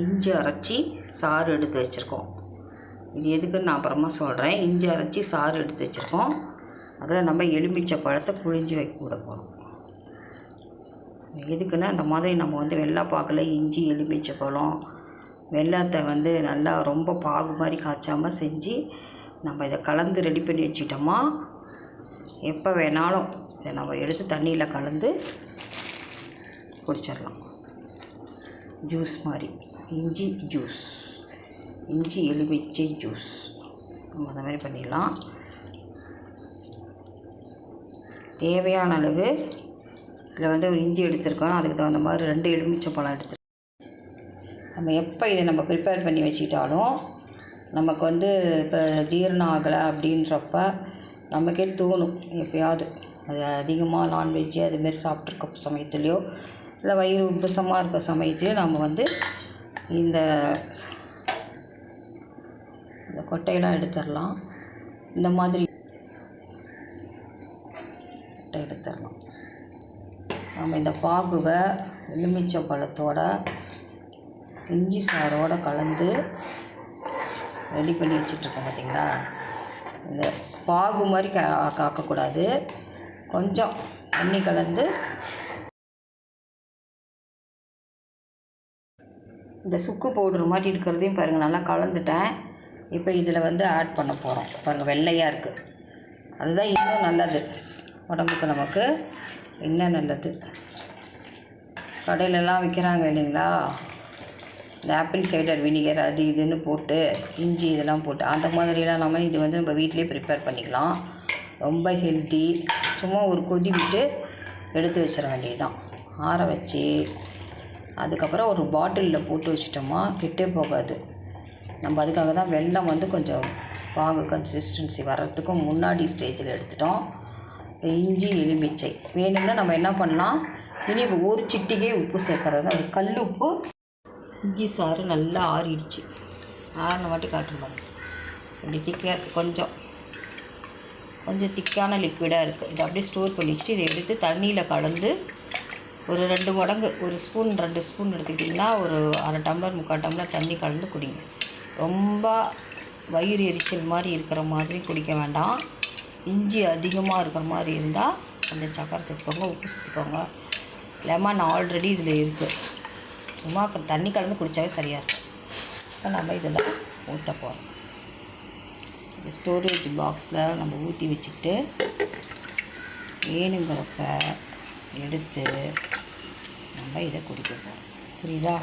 இஞ்சி அரைச்சி சாறு எடுத்து வச்சுருக்கோம். இது எதுக்குன்னு நான் அப்புறமா சொல்கிறேன். இஞ்சி அரைச்சி சாறு எடுத்து வச்சுருக்கோம். அதில் நம்ம எலுமிச்சை பழத்தை புழிஞ்சு வைக்க விட போகிறோம். எதுக்குன்னா அந்த மாதிரி நம்ம வெள்ளைப்பாக்கில் இஞ்சி எலுமிச்சை பழம் வெள்ளத்தை நல்லா ரொம்ப பாகு மாதிரி காய்ச்சாமல் செஞ்சு நம்ம இதை கலந்து ரெடி பண்ணி வச்சுட்டோமா எப்போ வேணாலும் இதை நம்ம எடுத்து தண்ணியில் கலந்து குடிச்சிடலாம். ஜூஸ் மாதிரி இஞ்சி ஜூஸ், இஞ்சி எலுமிச்சை ஜூஸ் நம்ம அந்த மாதிரி பண்ணிடலாம். தேவையான அளவு இதில் ஒரு இஞ்சி எடுத்துருக்கோம். அதுக்கு தகுந்த மாதிரி 2 எலுமிச்சை பழம் எடுத்துருக்கோம். நம்ம எப்போ இதை நம்ம ப்ரிப்பேர் பண்ணி வச்சுக்கிட்டாலும் நமக்கு இப்போ ஜீரணம் ஆகலை அப்படின்றப்ப நமக்கே தோணும் எப்போயாவது அது அதிகமாக நான்வெஜ்ஜு அதுமாரி சாப்பிட்ருக்க சமயத்துலேயோ இல்லை வயிறு உப்புசமாக இருக்க சமயத்துலேயோ நம்ம இந்த கொட்டையெல்லாம் எடுத்துடலாம். இந்த மாதிரி கொட்டை எடுத்துடலாம். நம்ம இந்த பாகுவை எலுமிச்சை பழத்தோட இஞ்சி சாரோடு கலந்து ரெடி பண்ணி வச்சுட்ருக்கோம். பார்த்திங்களா, இந்த பாகு மாதிரி காக்கக்கூடாது, கொஞ்சம் தண்ணி கலந்து இந்த சுக்கு பவுட்ரு மாதிரி இருக்கிறதையும் பாருங்கள் நல்லா கலந்துட்டேன். இப்போ இதில் ஆட் பண்ண போகிறோம். பாருங்கள் வெள்ளையாக இருக்குது. அதுதான் இன்னும் நல்லது உடம்புக்கு, நமக்கு இன்னும் நல்லது. கடையிலலாம் விற்கிறாங்க இல்லைங்களா, இந்த ஆப்பிள் சைடர் வினிகர் அது இதுன்னு போட்டு இஞ்சி இதெல்லாம் போட்டு அந்த மாதிரிலாம் நம்ம இது நம்ம வீட்டிலே ப்ரிப்பேர் பண்ணிக்கலாம். ரொம்ப ஹெல்த்தி. சும்மா ஒரு கொதி விட்டு எடுத்து வச்சிட வேண்டியதுதான். ஆற வச்சு அதுக்கப்புறம் ஒரு பாட்டிலில் போட்டு வச்சிட்டோமா கெட்டே போகாது. நம்ம அதுக்காக தான் வெல்லம் கொஞ்சம் பாகு கன்சிஸ்டன்சி வர்றதுக்கு முன்னாடி ஸ்டேஜில் எடுத்துட்டோம். இஞ்சி எலுமிச்சை வேணும்னா நம்ம என்ன பண்ணலாம், இனி ஒரு சிட்டிகை உப்பு சேர்க்கறது தான். அது கல் உப்பு. இஞ்சி சாறு நல்லா ஆறிடுச்சு. ஆறின வாட்டி காட்டுறோம். இப்படி திக்காக கொஞ்சம் திக்கான லிக்விடாக இருக்குது. இதை அப்படியே ஸ்டோர் பண்ணி வச்சுட்டு இதை எடுத்து தண்ணியில் கலந்து ஒரு 2 மடங்கு, ஒரு ஸ்பூன் 2 ஸ்பூன் எடுத்துக்கிட்டிங்கன்னா ஒரு அரை டம்ளர் 3/4 டம்ளர் தண்ணி கலந்து குடிங்க. ரொம்ப வயிறு எரிச்சல் மாதிரி இருக்கிற மாதிரி குடிக்க வேண்டாம். இஞ்சி அதிகமாக இருக்கிற மாதிரி இருந்தால் கொஞ்சம் சக்கரை சேர்த்துக்கோங்க, உப்பு சேர்த்துக்கோங்க. லெமன் ஆல்ரெடி இதில் இருக்குது. சும்மா தண்ணி கலந்து குடித்தாவே சரியாக இருக்கும். இப்போ நம்ம இதில் ஊற்ற போகிறோம். இந்த ஸ்டோரேஜ் பாக்ஸில் நம்ம ஊற்றி வச்சுக்கிட்டு வேணுங்கிறப்ப எடுத்து நம்ம இதை குடிக்க போகிறோம். புரியுதா?